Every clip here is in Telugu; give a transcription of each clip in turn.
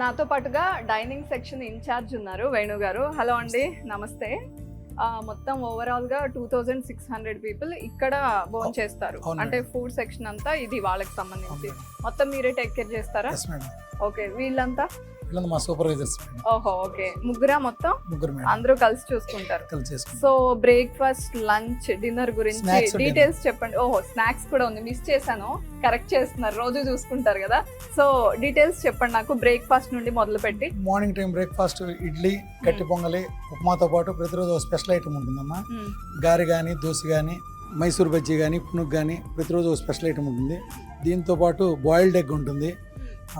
నాతో పాటుగా డైనింగ్ సెక్షన్ ఇన్ఛార్జ్ ఉన్నారు వేణు గారు. హలో అండి, నమస్తే. మొత్తం ఓవరాల్ గా 2600 పీపుల్ ఇక్కడ భోజనం చేస్తారు. అంటే ఫుడ్ సెక్షన్ అంతా ఇది వాళ్ళకి సంబంధించి. మొత్తం మీరే టేక్ కేర్ చేస్తారా? ఓకే, వీళ్ళంతా మా సూపర్వైజర్స్. ఓహో, ఓకే. ముగ్గురా మొత్తం? ముగ్గురు అందరూ కలిసి చూసుకుంటారు. సో బ్రేక్ఫాస్ట్, లంచ్, డిన్నర్ గురించి డీటెయిల్స్ చెప్పండి. ఓహో, స్నాక్స్ కూడా ఉంది, మిస్ చేశాను. కరెక్ట్ చేస్తున్నారు, రోజు చూసుకుంటారు కదా. సో డీటెయిల్స్ చెప్పండి నాకు, బ్రేక్ఫాస్ట్ నుండి మొదలు పెట్టి. మార్నింగ్ టైం బ్రేక్ఫాస్ట్ ఇడ్లీ, గట్టి పొంగలి, ఉప్మాతో పాటు ప్రతిరోజు స్పెషల్ ఐటమ్ ఉంటుందమ్మా. గారి కానీ, దోశ కానీ, మైసూర్ బజ్జీ కానీ, పునుగు కానీ ప్రతిరోజు స్పెషల్ ఐటమ్ ఉంటుంది. దీంతో పాటు బాయిల్డ్ ఎగ్ ఉంటుంది,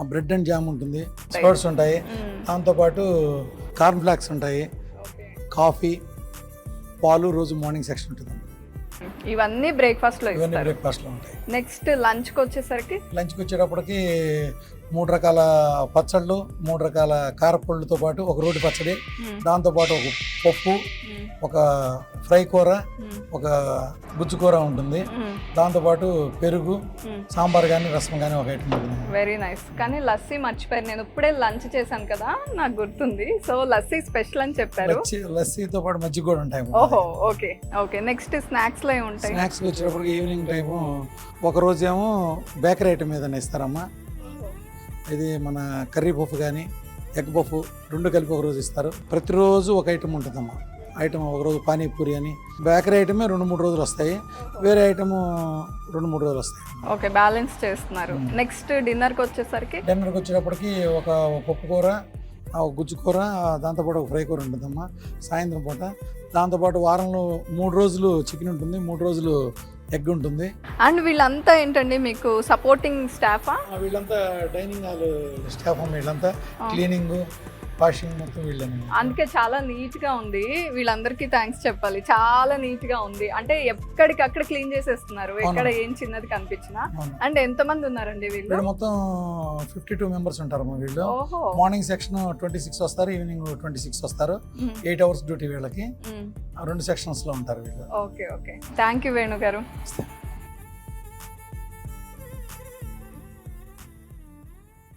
బ్రెడ్ అండ్ జామ్ ఉంటుంది, స్పర్ట్స్ ఉంటాయి, దాంతోపాటు కార్న్ ఫ్లాక్స్ ఉంటాయి, కాఫీ, పాలు రోజు మార్నింగ్ సెక్షన్ ఉంటుంది. ఇవన్నీ బ్రేక్ఫాస్ట్ లో ఉంటాయి. నెక్స్ట్ లంచ్ కి వచ్చేసరికి, లంచ్కి వచ్చేటప్పటికి 3 రకాల పచ్చళ్ళు, 3 రకాల కారపళ్ళతో పాటు ఒక రోటి పచ్చడి, దాంతోపాటు ఒక పప్పు, ఒక ఫ్రై కూర, ఒక గుజ్జు కూర ఉంటుంది, దాంతోపాటు పెరుగు, సాంబార్ కానీ, రసం కానీ ఒక ఐటమ్ ఉంటుంది. Very nice. కానీ లస్సీ మర్చిపోయారు, నేను ఇప్పుడే లంచ్ చేశాను కదా, నాకు గుర్తుంది. సో లస్సీ స్పెషల్ అని చెప్పారు. లస్సీతో పాటు మజ్జిగ కూడా ఉంటాయి. ఓహో, ఓకే ఓకే. నెక్స్ట్ స్నాక్స్ లో ఉంటాయి. స్నాక్స్ వచ్చేటప్పుడు ఈవినింగ్ టైము ఒక రోజేమో బేకరీ ఐటమ్ ఏదైనా ఇస్తారమ్మా. ఇది మన కర్రీ పఫ్ కానీ, ఎగ్ పఫ్ రెండు కలిపి ఒక రోజు ఇస్తారు. ప్రతిరోజు ఒక ఐటమ్ ఉంటుందమ్మా. ఐటమ్ ఒకరోజు పానీపూరి అని, బేకరీ ఐటమే 2-3 రోజులు వస్తాయి, వేరే ఐటమ్ 2-3 రోజులు వస్తాయి. ఓకే, బ్యాలెన్స్ చేస్తున్నారు. నెక్స్ట్ డిన్నర్కి వచ్చేసరికి, డిన్నర్కి వచ్చేటప్పటికి ఒక పప్పు కూర, ఒక గుజ్జు కూర, దాంతోపాటు ఒక ఫ్రై కూర ఉంటుందమ్మా సాయంత్రం పూట. దాంతోపాటు వారంలో 3 రోజులు చికెన్ ఉంటుంది, 3 రోజులు ఎగ్ ఉంటుంది. అండ్ వీళ్ళంతా ఏంటండి మీకు సపోర్టింగ్ స్టాఫా? వీళ్ళంతా డైనింగ్ హాల్ స్టాఫ్ అమ్మ. వీళ్ళంతా క్లీనింగ్, వాషింగ్ మొత్తం వీళ్ళని. అందుకే చాలా నీట్ గా ఉంది. వీళ్ళందరికీ థ్యాంక్స్ చెప్పాలి, చాలా నీట్ గా ఉంది. అంటే ఎక్కడికక్కడ క్లీన్ చేసేస్తున్నారు, ఎక్కడ ఏం చిన్నది కనిపించినా. అండ్ ఎంత మంది ఉన్నారండి వీళ్ళు? మొత్తం 52 మెంబర్స్ ఉంటారు వీళ్ళు. మార్నింగ్ సెక్షన్ 26 వస్తారు, ఈవినింగ్ 26 వస్తారు. 8 hours డ్యూటీ వీళ్ళకి. 2 సెక్షన్స్ లో ఉంటారు వీళ్ళు. Okay okay, thank you Venu గారు.